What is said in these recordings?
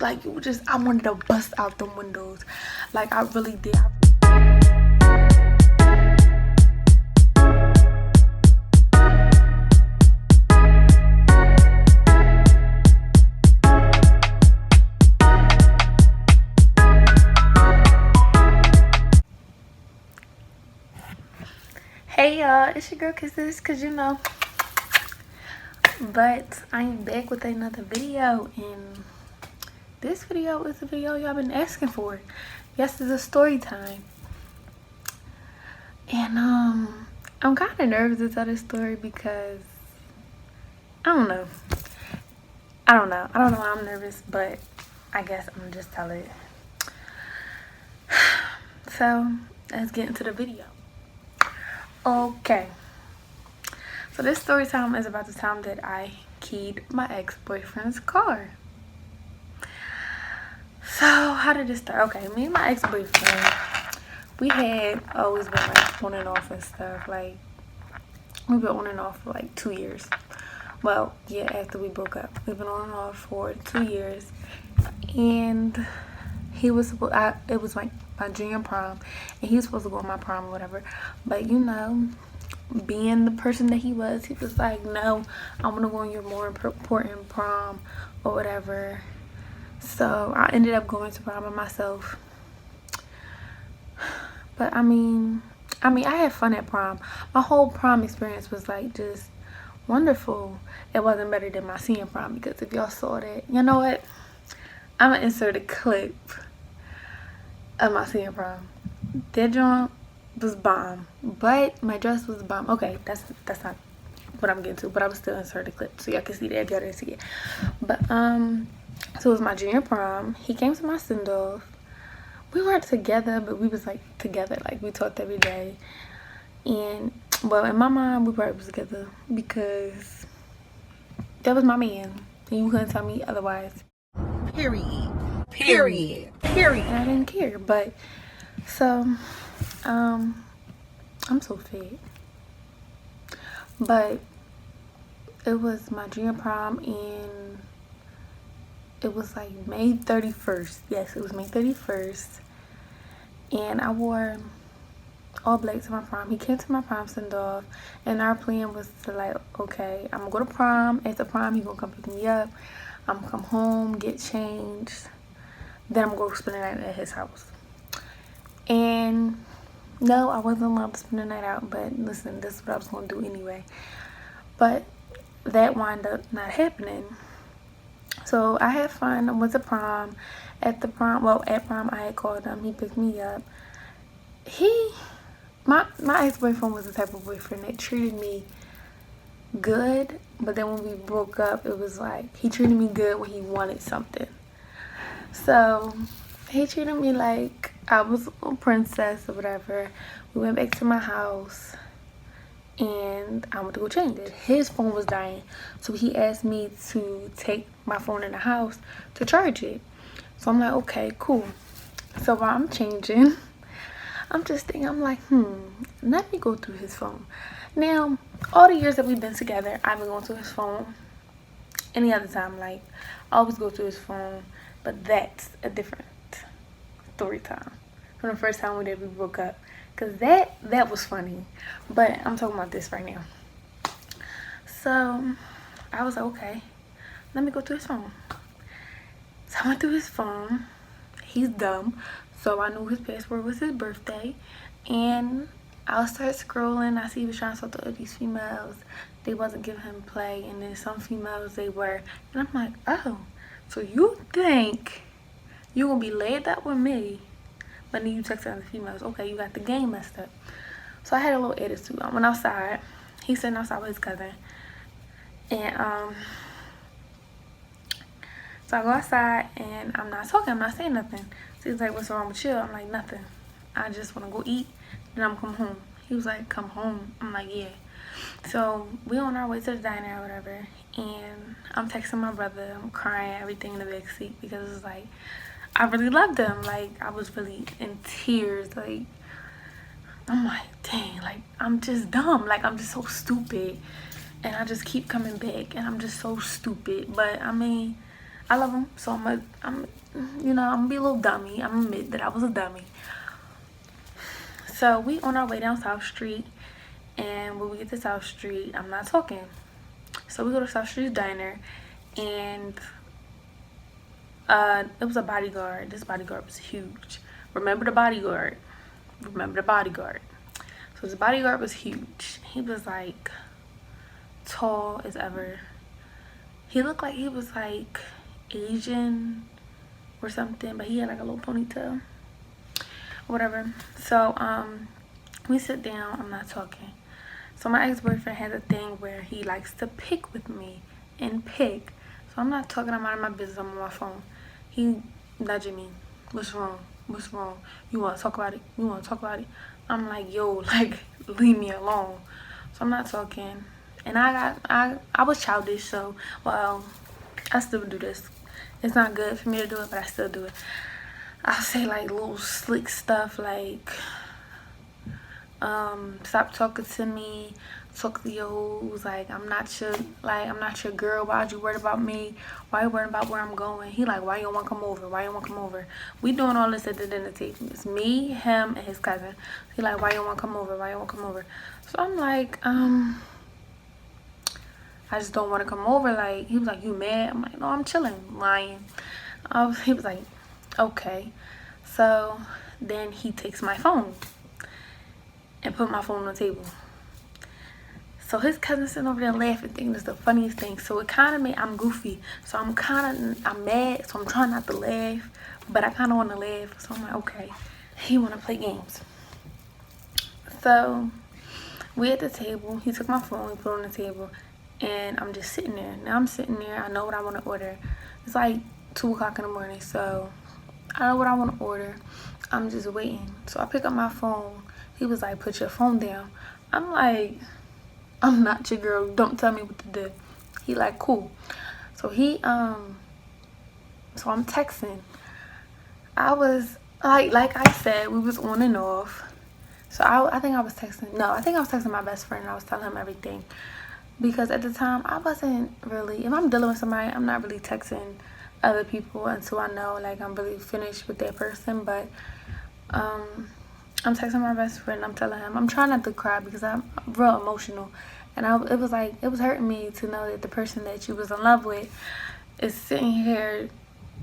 Like, it was just, I wanted to bust out the windows. Like, I really did. Hey y'all, it's your girl Kissxs, cause you know. But I am back with another video, and this video is the video y'all been asking for. Yes, it's a story time. And I'm kind of nervous to tell this story because I don't know why I'm nervous, but I guess I'm gonna just tell it. So let's get into the video. Okay, so this story time is about the time that I keyed my ex-boyfriend's car. So how did this start? Okay, me and my ex-boyfriend, we had always been like on and off and stuff. Like, we've been on and off for like 2 years. Well, yeah, after we broke up, we've been on and off for 2 years. And he was it was like my junior prom, and he was supposed to go to my prom or whatever. But you know, being the person that he was like, no, I want to go on your more important prom or whatever. So I ended up going to prom by myself. But I mean I had fun at prom. My whole prom experience was like just wonderful. It wasn't better than my senior prom, because if y'all saw that, you know what, I'm gonna insert a clip of my senior prom. That joint was bomb, but my dress was bomb. Okay, that's not what I'm getting to, but I was still insert a clip so y'all can see that if y'all didn't see it. But so it was my junior prom. He came to my send-off. We weren't together, but we was like together. Like, we talked every day. And well, in my mind, we probably was together because that was my man, and you couldn't tell me otherwise. Period. And I didn't care. But so I'm so fat. But it was my junior prom, and it was like May 31st. Yes, it was May 31st. And I wore all black to my prom. He came to my prom send-off, and our plan was to, like, okay, I'm gonna go to prom. After prom, he gonna come pick me up. I'm gonna come home, get changed. Then I'm gonna go spend the night at his house. And no, I wasn't allowed to spend the night out, but listen, this is what I was gonna do anyway. But that wound up not happening. So I had fun. I went to prom. At prom, I had called him. He picked me up. My ex-boyfriend was the type of boyfriend that treated me good, but then when we broke up, it was like he treated me good when he wanted something. So he treated me like I was a princess or whatever. We went back to my house, and I went to go change it. His phone was dying, so he asked me to take my phone in the house to charge it. So I'm like, okay, cool. So while I'm changing, I'm just thinking, I'm like, let me go through his phone. Now, all the years that we've been together, I've been going through his phone. Any other time, like, I always go through his phone. But that's a different story time from the first time we broke up. Because that was funny. But I'm talking about this right now. So I was like, okay, let me go through his phone. So I went through his phone. He's dumb. So I knew his password was his birthday. And I'll start scrolling. I see he was trying to talk to these females. They wasn't giving him play. And then some females, they were. And I'm like, oh, so you think you're going to be laid up with me, but then you text other females. Okay, you got the game messed up. So I had a little attitude. I went outside. He's sitting outside with his cousin. And so I go outside, and I'm not talking. I'm not saying nothing. So he's like, what's wrong with you? I'm like, nothing. I just want to go eat, then I'm come home. He was like, come home? I'm like, yeah. So we on our way to the diner or whatever, and I'm texting my brother. I'm crying, everything in the backseat, because it's like, I really loved him. Like, I was really in tears. Like, I'm like, dang, like, I'm just dumb. Like, I'm just so stupid. And I just keep coming back, and I'm just so stupid. But, I mean, I love him, so you know, I'm gonna be a little dummy. I'm gonna admit that I was a dummy. So we on our way down South Street, and when we get to South Street, I'm not talking. So we go to South Street Diner, and it was a bodyguard. This bodyguard was huge. Remember the bodyguard. Remember the bodyguard. So this bodyguard was huge. He was like tall as ever. He looked like he was like Asian or something, but he had like a little ponytail, whatever. So we sit down. I'm not talking. So my ex-boyfriend has a thing where he likes to pick with me and pick. So I'm not talking. I'm out of my business. I'm on my phone. He nudging me. What's wrong? What's wrong? You want to talk about it? You want to talk about it? I'm like, yo, like, leave me alone. So I'm not talking. And I was childish, so, well, I still do this. It's not good for me to do it, but I still do it. I'll say, like, little slick stuff, like, stop talking to me, talk to your hoes, like, I'm not your girl. Why'd you worry about me? Why you worried about where I'm going? He like, why you don't want to come over? Why you don't want to come over? We doing all this at the dinner table. It's me, him, and his cousin. He like, why you don't want to come over? Why you don't want to come over? So I'm like, I just don't want to come over. Like, he was like, you mad? I'm like, no, I'm chilling, lying. He was like, okay. So then he takes my phone and put my phone on the table. So his cousin's sitting over there laughing, thinking it's the funniest thing. So it kind of made, I'm goofy. So I'm mad, so I'm trying not to laugh. But I kind of want to laugh. So I'm like, okay, he want to play games. So we at the table. He took my phone, he put it on the table. And I'm just sitting there. Now I'm sitting there. I know what I want to order. It's like 2 o'clock in the morning. So I know what I want to order. I'm just waiting. So I pick up my phone. He was like, put your phone down. I'm like, I'm not your girl. Don't tell me what to do. He like, cool. So so I'm texting. I was like I said, we was on and off. So I think I was texting. No, I think I was texting my best friend. I was telling him everything. Because at the time, I wasn't really, if I'm dealing with somebody, I'm not really texting other people until I know, like, I'm really finished with that person. But I'm texting my best friend. I'm telling him. I'm trying not to cry because I'm real emotional. And it was hurting me to know that the person that you was in love with is sitting here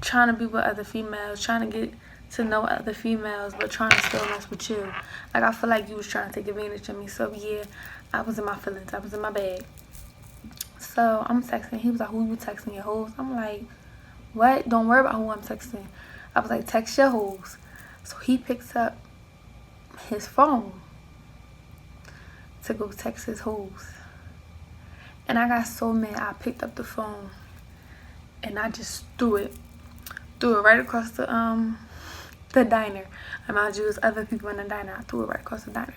trying to be with other females, trying to get to know other females, but trying to still mess with you. Like, I feel like you was trying to take advantage of me. So, yeah, I was in my feelings. I was in my bag. So, I'm texting. He was like, who you texting, your hoes? I'm like, what? Don't worry about who I'm texting. I was like, text your hoes. So, he picks up his phone to go text his hoes. And I got so mad, I picked up the phone and I just threw it right across the diner. And mind you, there's other people in the diner. I threw it right across the diner.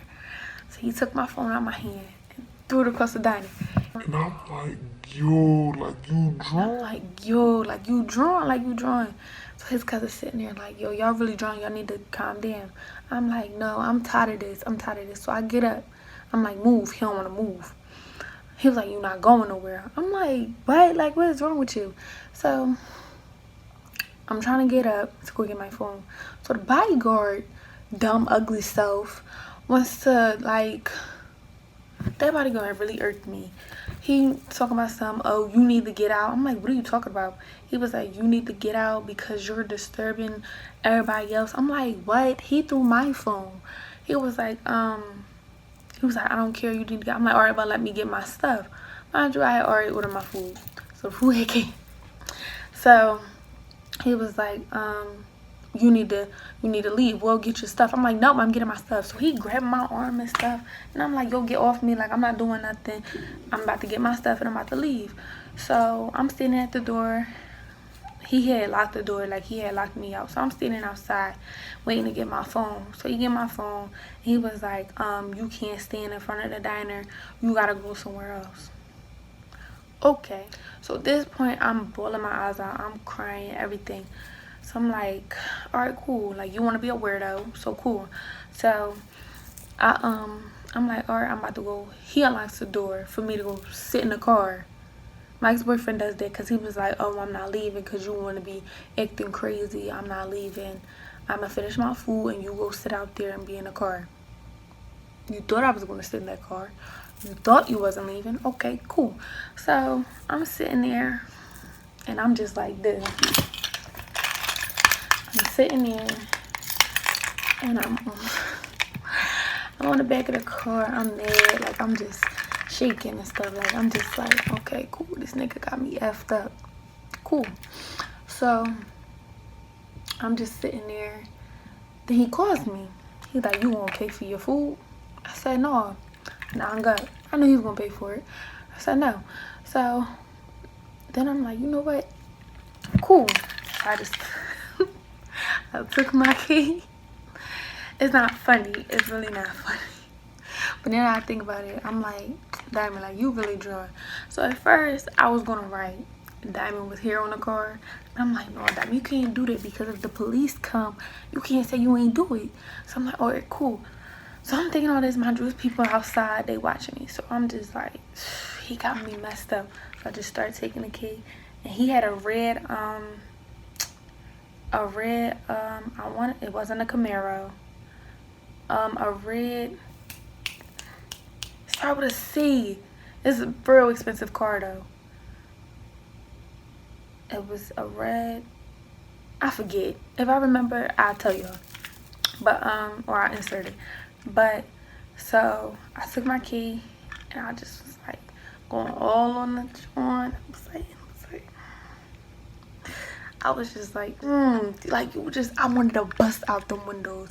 So he took my phone out of my hand and threw it across the diner. And I'm like, yo, like you drawing? I'm like, yo, like you drawing. So his cousin's sitting there like, yo, y'all really drawing. Y'all need to calm down. I'm like, no, I'm tired of this. So I get up. I'm like, move. He don't want to move. He was like, you're not going nowhere. I'm like, what? Like, what is wrong with you? So I'm trying to get up to go get my phone. So the bodyguard, dumb, ugly self, wants to, like, that bodyguard really irked me. He talking about something, oh, you need to get out. I'm like, what are you talking about? He was like, you need to get out because you're disturbing everybody else. I'm like, what? He threw my phone. He was like, I don't care, you need to get. I'm like, all right, but let me get my stuff. Mind you, I had already ordered my food. So the food had came. So he was like, you need to leave. Well, get your stuff. I'm like, nope, I'm getting my stuff. So he grabbed my arm and stuff. And I'm like, yo, get off me. Like, I'm not doing nothing. I'm about to get my stuff and I'm about to leave. So I'm standing at the door. He had locked the door, like he had locked me out. So I'm standing outside waiting to get my phone. So he get my phone. He was like, you can't stand in front of the diner. You gotta go somewhere else. Okay. So at this point, I'm bawling my eyes out. I'm crying, everything. So I'm like, all right, cool. Like, you want to be a weirdo, so cool. So I'm like, all right, I'm about to go. He unlocks the door for me to go sit in the car My ex-boyfriend does that because he was like, oh, I'm not leaving because you want to be acting crazy. I'm not leaving. I'm going to finish my food and you go sit out there and be in the car. You thought I was going to sit in that car. You thought you wasn't leaving. Okay, cool. So I'm sitting there and I'm just like this. I'm sitting there and I'm on the back of the car. I'm mad. Like, I'm just shaking and stuff. Like, I'm just like, okay, cool. This nigga got me effed up. Cool. So I'm just sitting there. Then he calls me. He's like, you gonna pay for your food? I said, no. Nah, I'm good. I knew he was gonna pay for it. I said, no. So then I'm like, you know what? Cool. I just I took my key. It's not funny. It's really not funny. But then I think about it. I'm like, Diamond, like, you really drawing. So at first, I was gonna write, Diamond was here on the car. I'm like, no, Diamond, you can't do that because if the police come, you can't say you ain't do it. So I'm like, all right, cool. So I'm thinking all this, my Jewish people outside, they watching me. So I'm just like, he got me messed up. So I just started taking the key. And he had a red, it wasn't a Camaro. A red, start with a C. It's a real expensive car though. It was a red, I forget. If I remember, I'll tell y'all. But, or I'll insert it. But, so, I took my key, and I just was like, going all on the joint. I was just like, like, it was just, I wanted to bust out the windows.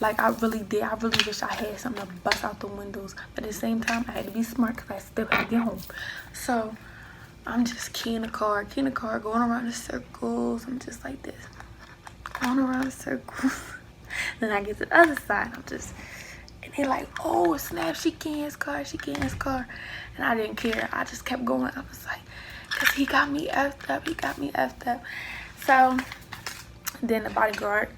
Like, I really did. I really wish I had something to bust out the windows. But at the same time, I had to be smart because I still had to get home. So, I'm just keying the car, going around in circles. I'm just like this, going around in circles. Then I get to the other side. I'm just, and they're like, oh, snap, she get in his car. And I didn't care. I just kept going. I was like, because he got me effed up. So then the bodyguard,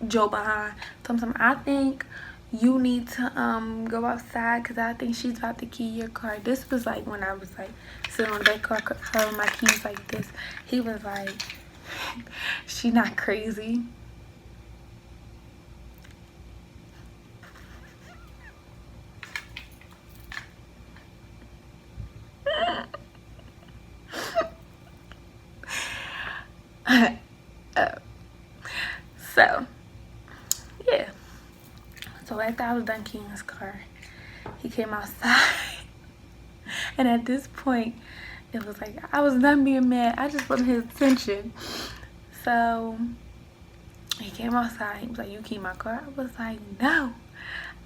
Joe behind, told him, I think you need to go outside because I think she's about to key your car. This was like when I was like sitting on that car holding my keys like this. He was like, she not crazy. So yeah, so after I was done keying his car, he came outside. And at this point, it was like, I was done being mad. I just wanted his attention. So he came outside. He was like, you keep my car? I was like, no.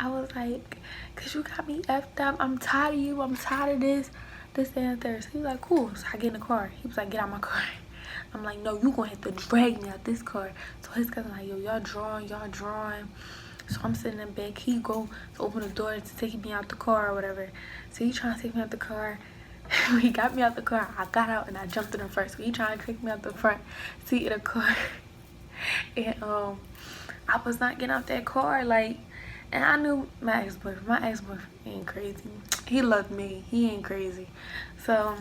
I was like, because you got me effed up. I'm tired of you. I'm tired of this, and third. So he was like, cool. So I get in the car. He was like, get out my car. I'm like, no, you going to have to drag me out this car. So his cousin like, yo, y'all drawing. So I'm sitting in the back. He go to open the door to take me out the car or whatever. So he trying to take me out the car. When he got me out the car, I got out and I jumped in him first. So he trying to take me out the front seat of the car. And I was not getting out that car. Like, and I knew my ex-boyfriend ain't crazy. He loved me. He ain't crazy. So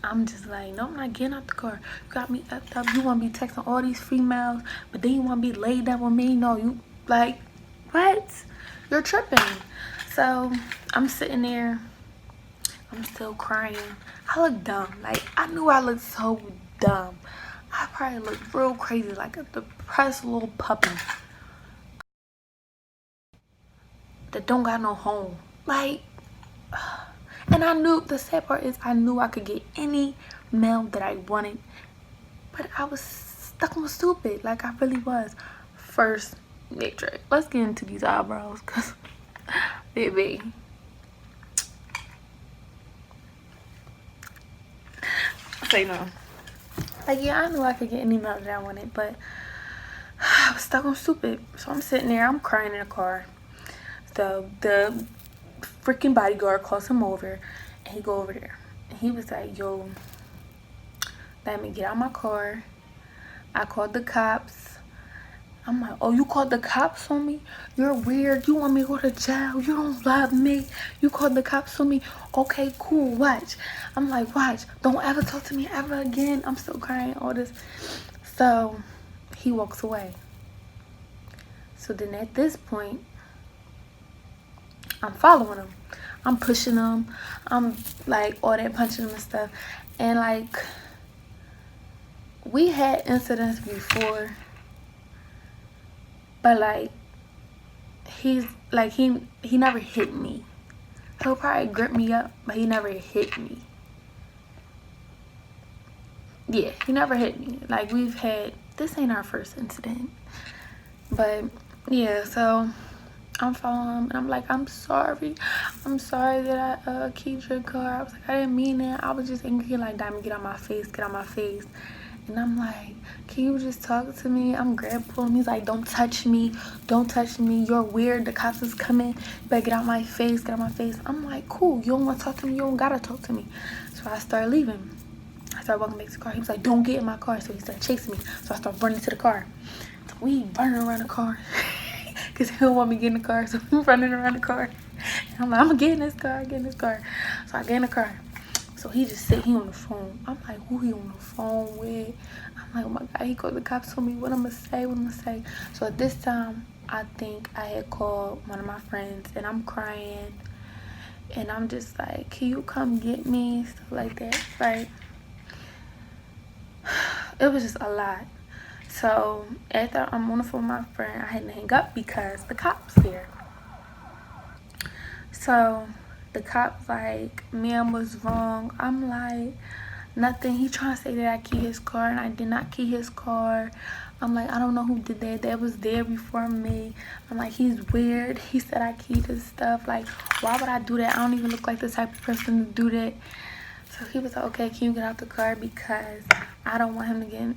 I'm just like, no, I'm not getting out the car. You got me effed up. You want to be texting all these females, but then you want to be laid down with me? No, you, like, what? You're tripping. So I'm sitting there. I'm still crying. I look dumb. Like, I knew I looked so dumb. I probably looked real crazy, like a depressed little puppy that don't got no home. Like, and I knew, the sad part is I knew I could get any male that I wanted, but I was stuck on stupid. Like, I really was. First, matrix. Let's get into these eyebrows, cause baby, say no. Like, yeah, I knew I could get any male that I wanted, but I was stuck on stupid. So I'm sitting there, I'm crying in the car. So the freaking bodyguard calls him over, and he go over there, and he was like, yo, let me get out my car. I called the cops. I'm like, oh, you called the cops on me? You're weird. You want me to go to jail? You don't love me. You called the cops on me? Okay, cool. Watch. I'm like, watch. Don't ever talk to me ever again. I'm still crying, all this. So he walks away. So then at this point, I'm following him. I'm pushing him. I'm like all that, punching him and stuff. And like, we had incidents before, but like, he's like, he never hit me. He'll probably grip me up, but he never hit me. Yeah, he never hit me. Like, we've had, this ain't our first incident, but yeah. So I'm following him, and I'm like, I'm sorry that I keyed your car. I was like, I didn't mean it. I was just angry. Like, Diamond, get out my face, get out my face. And I'm like, can you just talk to me? I'm grabbing him. He's like, don't touch me. Don't touch me. You're weird. The cops is coming. You better get out my face. Get out my face. I'm like, cool. You don't want to talk to me? You don't got to talk to me. So I started leaving. I started walking back to the car. He was like, don't get in my car. So he started chasing me. So I started running to the car. So we running around the car. Because he don't want me to get in the car. So I'm running around the car. And I'm like, I'm going to get in this car. Get in this car. So I get in the car. So he just said he on the phone. I'm like, who he on the phone with? I'm like, oh my God, he called the cops on me. What I'm going to say? What I'm going to say? So at this time, I think I had called one of my friends, and I'm crying. And I'm just like, can you come get me? Stuff like that. Right? It was just a lot. So after I'm on the phone with my friend, I had to hang up because the cops here. So the cop's like, ma'am, was wrong. I'm like, nothing. He trying to say that I keyed his car, and I did not key his car. I'm like, I don't know who did that. That was there before me. I'm like, he's weird. He said I keyed his stuff. Like, why would I do that? I don't even look like the type of person to do that. So he was like, okay, can you get out the car, because I don't want him to get,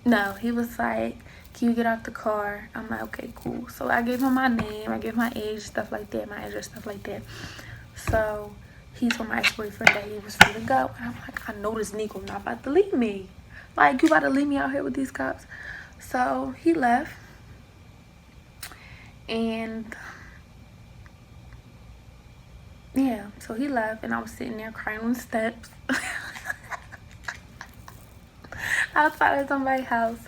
no, he was like, can you get out the car? I'm like, okay, cool. So I gave him my name, I gave my age, stuff like that, my address, stuff like that. So he told my ex-boyfriend that he was free to go. And I'm like, I know this Nico not about to leave me. Like, you about to leave me out here with these cops? So he left. And yeah, so he left, and I was sitting there crying on the steps. Outside of somebody's house.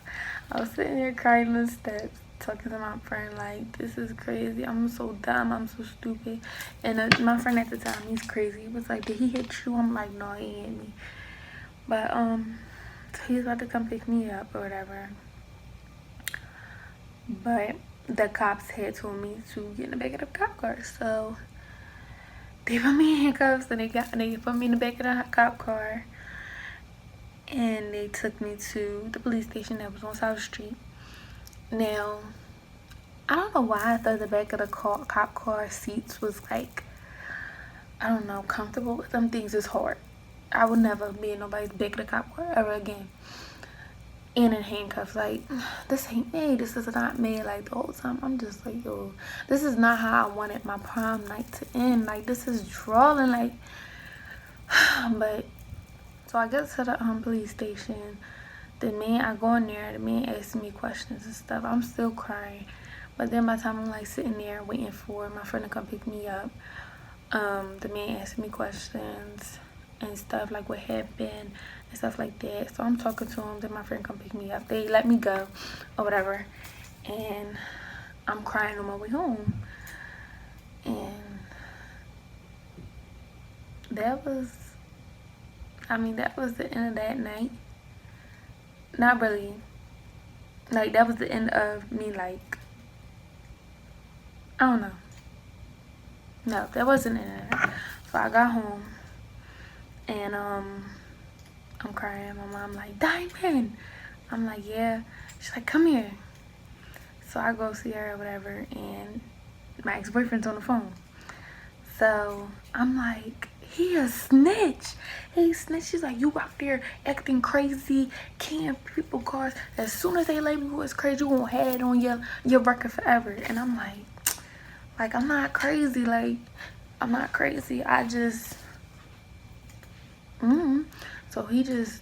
I was sitting there crying on the steps, talking to my friend, like, this is crazy. I'm so dumb. I'm so stupid. And my friend at the time, he's crazy. He was like, did he hit you? I'm like, no, he hit me. But, so he's about to come pick me up or whatever. But the cops had told me to get in the back of the cop car. So they put me in handcuffs, and they put me in the back of the cop car. And they took me to the police station that was on South Street. Now, I don't know why I thought the back of the cop car seats was like, I don't know, comfortable. But some things is hard. I would never be in nobody's back of the cop car ever again. And in handcuffs, like, this ain't me. This is not me. Like, the whole time, I'm just like, yo, this is not how I wanted my prom night to end. Like, this is drawing, like, but. So I get to the police station. I go in there, the man asking me questions and stuff. I'm still crying. But then by the time I'm like sitting there waiting for my friend to come pick me up, the man asked me questions and stuff, like what happened and stuff like that. So I'm talking to him, then my friend come pick me up. They let me go or whatever. And I'm crying on my way home. And that was the end of that night. Not really. Like, that was the end of me, like, I don't know. No, that wasn't the end of that. So I got home, and I'm crying. My mom like, Diamond. I'm like, yeah. She's like, come here. So I go see her or whatever, and my ex-boyfriend's on the phone. So I'm like, he a snitch. He snitch. She's like, you out there acting crazy, keying people cars. As soon as they label you as crazy, you gonna have it on your record forever. And I'm like, I'm not crazy. Like, I'm not crazy. I just, So he just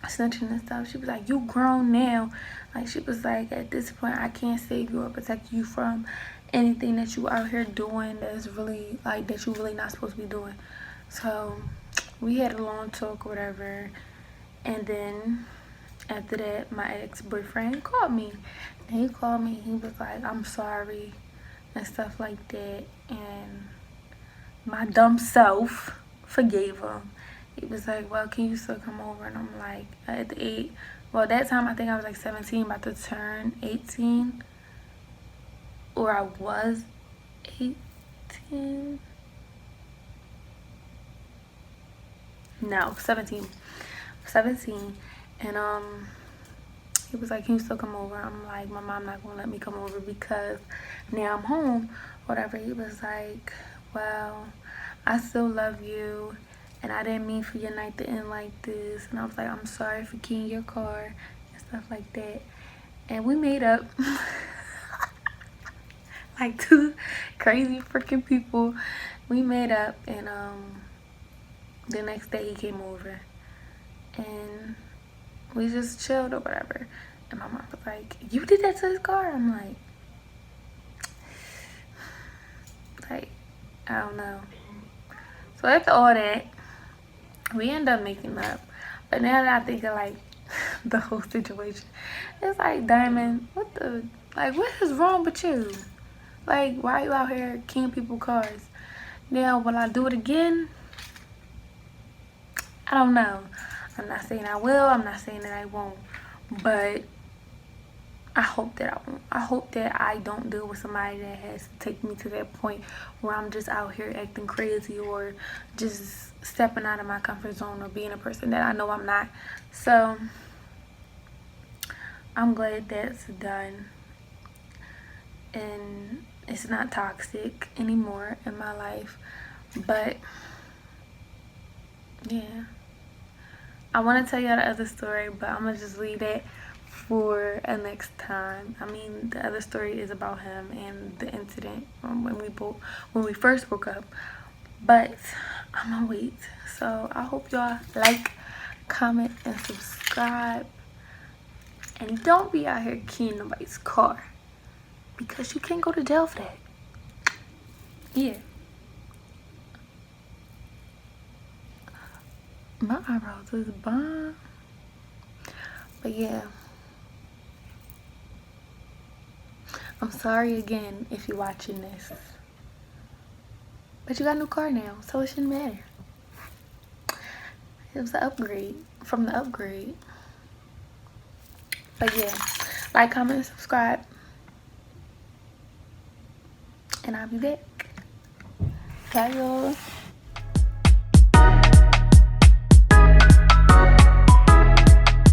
snitching and stuff. She was like, you grown now. Like, she was like, at this point, I can't save you or protect you from anything that you out here doing that's really, like, that you really not supposed to be doing. So we had a long talk or whatever, and then after that, my ex-boyfriend called me. And he called me, he was like, I'm sorry and stuff like that, and my dumb self forgave him. He was like, well, can you still come over? And I'm like, at the age, well, that time I think I was like 17, about to turn 18, or I was 18. No, 17. And he was like, can you still come over? I'm like, my mom not gonna let me come over because now I'm home, whatever. He was like, well, I still love you, and I didn't mean for your night to end like this. And I was like, I'm sorry for keying your car and stuff like that. And we made up. Like two crazy freaking people. We made up, and the next day he came over, and we just chilled or whatever. And my mom was like, you did that to his car? I'm like, I don't know. So after all that, we end up making up. But now that I think of like the whole situation, it's like, Diamond, what is wrong with you? Like, why are you out here keying people's cars? Now, will I do it again? I don't know. I'm not saying I will. I'm not saying that I won't. But I hope that I won't. I hope that I don't deal with somebody that has to take me to that point where I'm just out here acting crazy or just stepping out of my comfort zone or being a person that I know I'm not. So I'm glad that's done. And it's not toxic anymore in my life. But yeah, I want to tell y'all the other story, but I'm gonna just leave that for a next time. I mean, the other story is about him and the incident when we first broke up. But I'm gonna wait. So I hope y'all like, comment, and subscribe. And don't be out here keying nobody's car, because you can't go to jail for that. Yeah. My eyebrows is bomb. But yeah. I'm sorry again if you're watching this. But you got a new car now, so it shouldn't matter. It was an upgrade from the upgrade. But yeah, like, comment, and subscribe. And I'll be back. Bye, y'all.